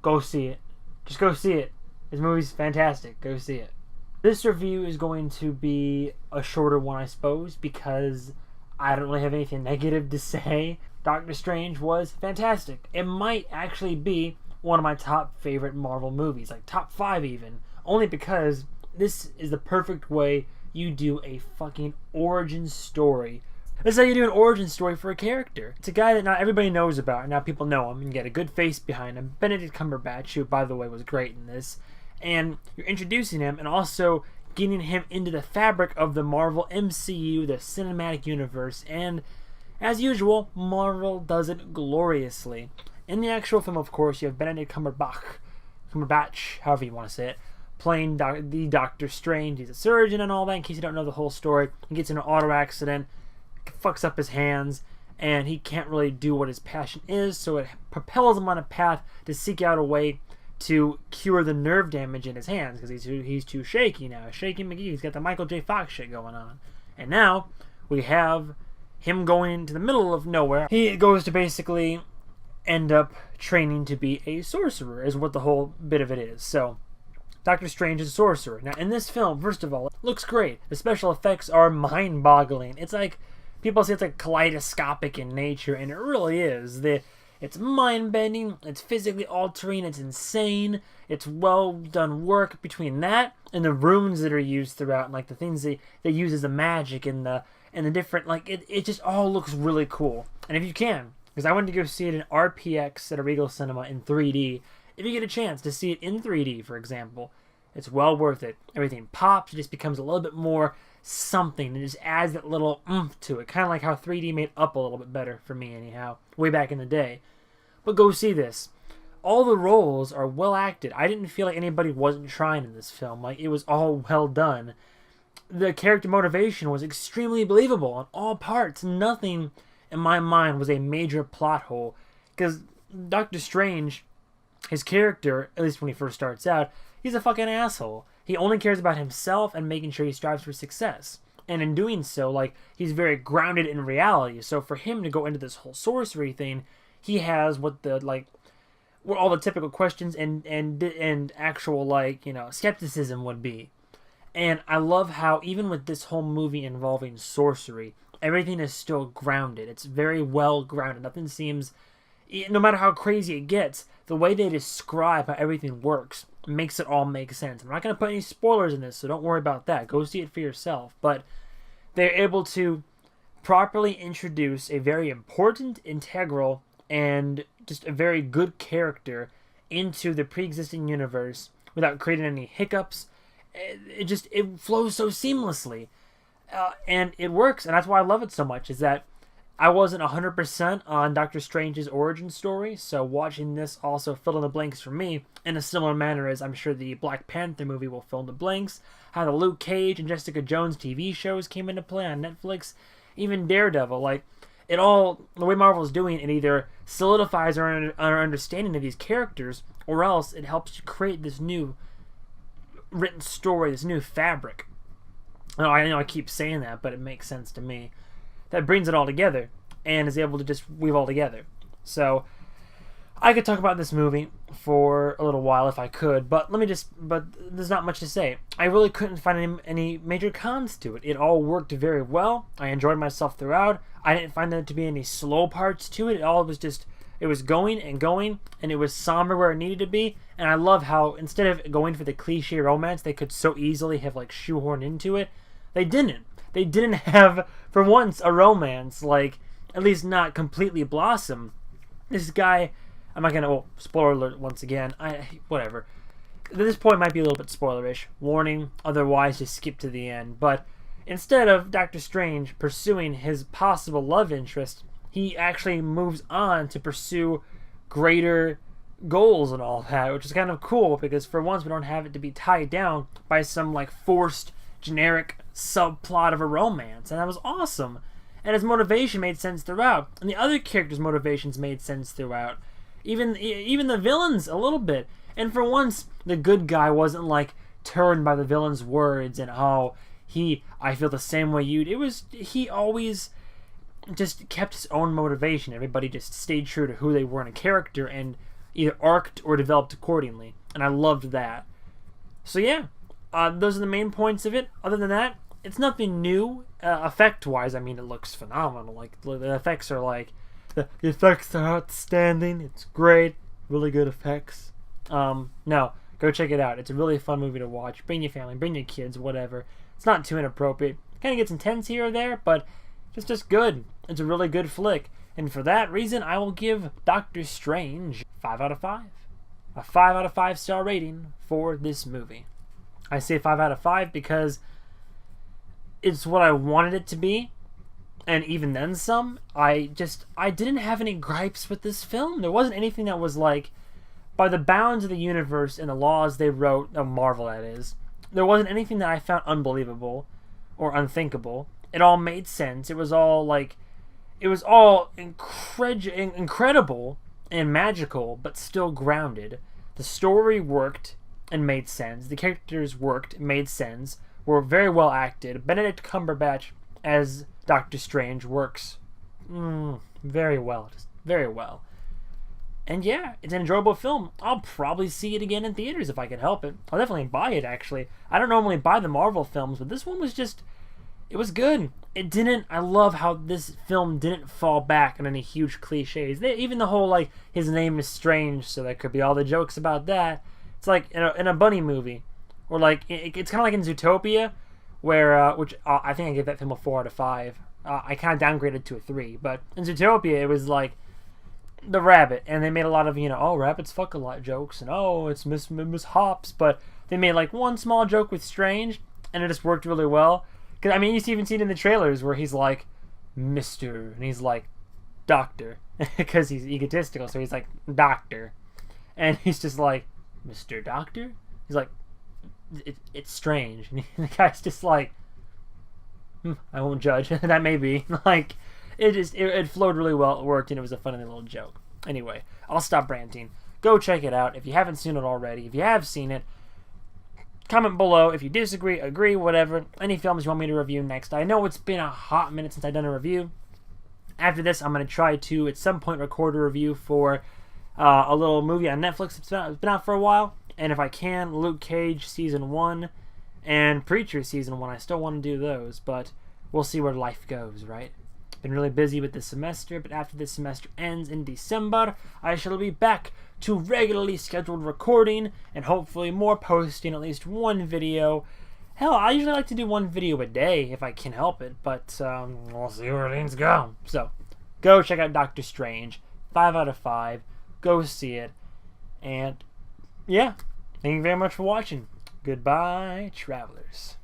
Go see it. Just go see it. This movie's fantastic. Go see it. This review is going to be a shorter one, I suppose, because I don't really have anything negative to say. Doctor Strange was fantastic. It might actually be one of my top favorite Marvel movies, like top 5 even, only because this is the perfect way you do a fucking origin story. This is how you do an origin story for a character. It's a guy that not everybody knows about, and now people know him and get a good face behind him. Benedict Cumberbatch, who, by the way, was great in this. And you're introducing him and also getting him into the fabric of the Marvel MCU, the cinematic universe. And, as usual, Marvel does it gloriously. In the actual film, of course, you have Benedict Cumberbatch, however you want to say it, playing the Doctor Strange. He's a surgeon and all that, in case you don't know the whole story. He gets in an auto accident, fucks up his hands, and he can't really do what his passion is, so it propels him on a path to seek out a way to cure the nerve damage in his hands, because he's too shaky now. Shaky McGee, he's got the Michael J. Fox shit going on. And now, we have him going into the middle of nowhere. He goes to basically end up training to be a sorcerer, is what the whole bit of it is. So, Doctor Strange is a sorcerer. Now, in this film, first of all, it looks great. The special effects are mind-boggling. It's like, people say it's like kaleidoscopic in nature, and it really is. It's mind-bending, it's physically altering, it's insane, it's well-done work between that and the runes that are used throughout, and like the things they use as the magic and the different, like, it just all looks really cool. And if you can, because I went to go see it in RPX at a Regal Cinema in 3D, if you get a chance to see it in 3D, for example, it's well worth it. Everything pops, it just becomes a little bit more something, and it just adds that little oomph to it, kind of like how 3D made Up a little bit better for me anyhow, way back in the day. But go see this. All the roles are well acted. I didn't feel like anybody wasn't trying in this film. Like, it was all well done. The character motivation was extremely believable on all parts. Nothing in my mind was a major plot hole, because Doctor Strange, his character, at least when he first starts out, he's a fucking asshole. He only cares about himself and making sure he strives for success. And in doing so, like, he's very grounded in reality. So for him to go into this whole sorcery thing, he has what all the typical questions and actual, like, you know, skepticism would be. And I love how, even with this whole movie involving sorcery, everything is still grounded. It's very well grounded. Nothing seems, no matter how crazy it gets, the way they describe how everything works makes it all make sense. I'm not going to put any spoilers in this, so don't worry about that. Go see it for yourself. But they're able to properly introduce a very important, integral, and just a very good character into the pre-existing universe without creating any hiccups. It flows so seamlessly. And it works, and that's why I love it so much, is that I wasn't 100% on Doctor Strange's origin story, so watching this also filled in the blanks for me in a similar manner as I'm sure the Black Panther movie will fill in the blanks, how the Luke Cage and Jessica Jones TV shows came into play on Netflix, even Daredevil. Like, it all, the way Marvel is doing it either solidifies our understanding of these characters, or else it helps you create this new written story, this new fabric. I know I keep saying that, but it makes sense to me. That brings it all together and is able to just weave all together. So I could talk about this movie for a little while if I could, but there's not much to say. I really couldn't find any major cons to it. It all worked very well. I enjoyed myself throughout. I didn't find there to be any slow parts to it. It all was just, it was going, and it was somber where it needed to be. And I love how instead of going for the cliche romance they could so easily have like shoehorned into it, they didn't. They didn't have, for once, a romance, like, at least not completely blossom. This guy, I'm not gonna, spoiler alert once again, whatever. At this point might be a little bit spoilerish. Warning, otherwise just skip to the end. But instead of Doctor Strange pursuing his possible love interest, he actually moves on to pursue greater goals and all that, which is kind of cool, because for once we don't have it to be tied down by some, like, forced generic subplot of a romance, and that was awesome. And his motivation made sense throughout, and the other characters' motivations made sense throughout, even the villains a little bit. And for once the good guy wasn't like turned by the villain's words and I feel the same way you. It was, he always just kept its own motivation. Everybody just stayed true to who they were in a character and either arced or developed accordingly. And I loved that. So yeah, those are the main points of it. Other than that, it's nothing new. Effect-wise, I mean, it looks phenomenal. Like, the effects are like... The effects are outstanding. It's great. Really good effects. No, go check it out. It's a really fun movie to watch. Bring your family, bring your kids, whatever. It's not too inappropriate. Kind of gets intense here or there, but it's just good. It's a really good flick. And for that reason, I will give Doctor Strange 5 out of 5. A 5 out of 5 star rating for this movie. I say 5 out of 5 because it's what I wanted it to be. And even then some. I didn't have any gripes with this film. There wasn't anything that was like, by the bounds of the universe and the laws they wrote, of Marvel that is, there wasn't anything that I found unbelievable or unthinkable. It all made sense. It was all incredible and magical, but still grounded. The story worked and made sense. The characters worked, made sense, were very well acted. Benedict Cumberbatch as Doctor Strange works very well, just very well. And yeah, it's an enjoyable film. I'll probably see it again in theaters if I can help it. I'll definitely buy it, actually. I don't normally buy the Marvel films, but this one was just... It was good. It didn't... I love how this film didn't fall back on any huge cliches. Even the whole, like, his name is Strange, so there could be all the jokes about that. It's like in a bunny movie. Or, like, it's kind of like in Zootopia, where... which I think I gave that film a 4 out of 5. I kind of downgraded to a 3. But in Zootopia, it was like... the rabbit, and they made a lot of, oh, rabbits fuck a lot jokes, and oh, it's Miss Hops, but they made like one small joke with Strange, and it just worked really well. Because I mean, you even see it in the trailers where he's like Mr. and he's like Doctor, because he's egotistical, so he's like Doctor, and he's just like Mr. Doctor. He's like, it's Strange, and the guy's just like, I won't judge. That may be like. It flowed really well, it worked, and it was a funny little joke. Anyway, I'll stop ranting. Go check it out if you haven't seen it already. If you have seen it, comment below if you disagree, agree, whatever. Any films you want me to review next. I know it's been a hot minute since I've done a review. After this, I'm going to try to, at some point, record a review for a little movie on Netflix. It's been out for a while. And if I can, Luke Cage Season 1 and Preacher Season 1. I still want to do those, but we'll see where life goes, right? Been really busy with this semester, but after this semester ends in December, I shall be back to regularly scheduled recording and hopefully more posting at least one video. Hell, I usually like to do one video a day if I can help it, but we'll see where things go. So, go check out Doctor Strange. 5 out of 5. Go see it. And, yeah, thank you very much for watching. Goodbye, travelers.